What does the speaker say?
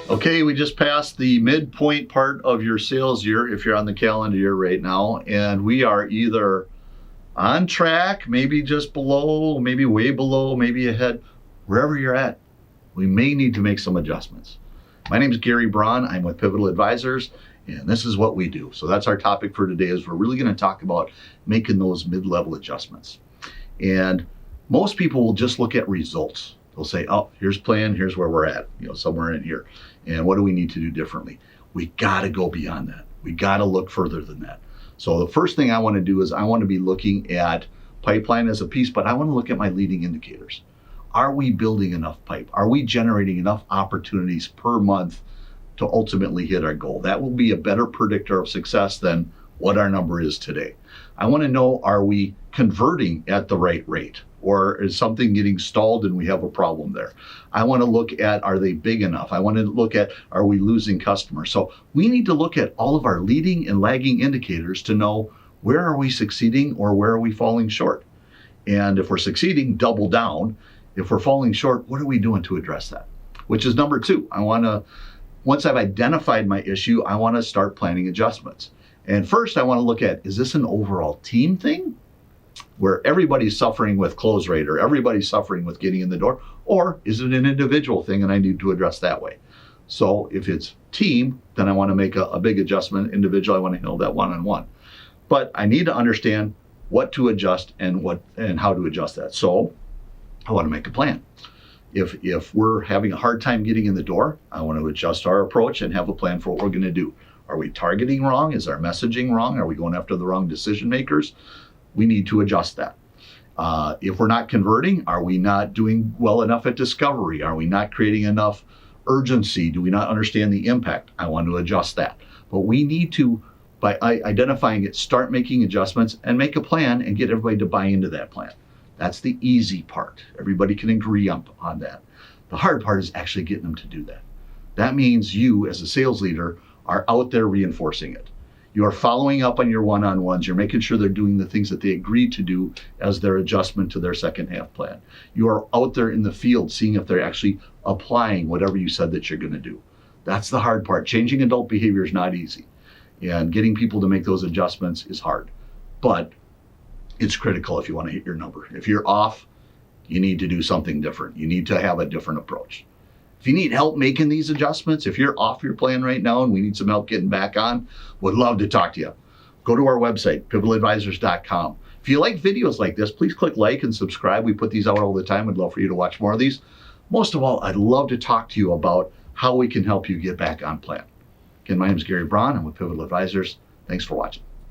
Okay, we just passed the midpoint part of your sales year if you're on the calendar year right now, and we are either on track, maybe just below, maybe way below, maybe ahead. Wherever you're at, we may need to make some adjustments. My name is Gary Braun. I'm with Pivotal Advisors, and this is what we do. So that's our topic for today. Is we're really going to talk about making those mid-level adjustments. And most people will just look at results. They'll say, oh, here's plan, here's where we're at, somewhere in here. And what do we need to do differently? We got to go beyond that. We got to look further than that. So the first thing I want to do is I want to be looking at pipeline as a piece, but I want to look at my leading indicators. Are we building enough pipe? Are we generating enough opportunities per month to ultimately hit our goal? That will be a better predictor of success than what our number is today. I want to know, are we converting at the right rate? Or is something getting stalled and we have a problem there? I want to look at, are they big enough? I want to look at, are we losing customers? So we need to look at all of our leading and lagging indicators to know where are we succeeding or where are we falling short? And if we're succeeding, double down. If we're falling short, what are we doing to address that? Which is number two. Once I've identified my issue, I want to start planning adjustments. And first I want to look at, is this an overall team thing where everybody's suffering with close rate or everybody's suffering with getting in the door? Or is it an individual thing and I need to address that way? So if it's team, then I want to make a big adjustment. Individual, I want to handle that one-on-one. But I need to understand what to adjust and how to adjust that. So I want to make a plan. If we're having a hard time getting in the door, I want to adjust our approach and have a plan for what we're going to do. Are we targeting wrong? Is our messaging wrong? Are we going after the wrong decision makers? We need to adjust that. If we're not converting, are we not doing well enough at discovery? Are we not creating enough urgency? Do we not understand the impact? I want to adjust that. But we need to, by identifying it, start making adjustments and make a plan and get everybody to buy into that plan. That's the easy part. Everybody can agree on that. The hard part is actually getting them to do that. That means you, as a sales leader, are out there reinforcing it. You are following up on your one-on-ones. You're making sure they're doing the things that they agreed to do as their adjustment to their second half plan. You are out there in the field seeing if they're actually applying whatever you said that you're going to do. That's the hard part. Changing adult behavior is not easy. And getting people to make those adjustments is hard. But it's critical if you want to hit your number. If you're off, you need to do something different. You need to have a different approach. If you need help making these adjustments, if you're off your plan right now and we need some help getting back on, would love to talk to you. Go to our website, pivotadvisors.com. If you like videos like this, please click like and subscribe. We put these out all the time. We'd love for you to watch more of these. Most of all, I'd love to talk to you about how we can help you get back on plan. Again, my name is Gary Braun. I'm with Pivotal Advisors. Thanks for watching.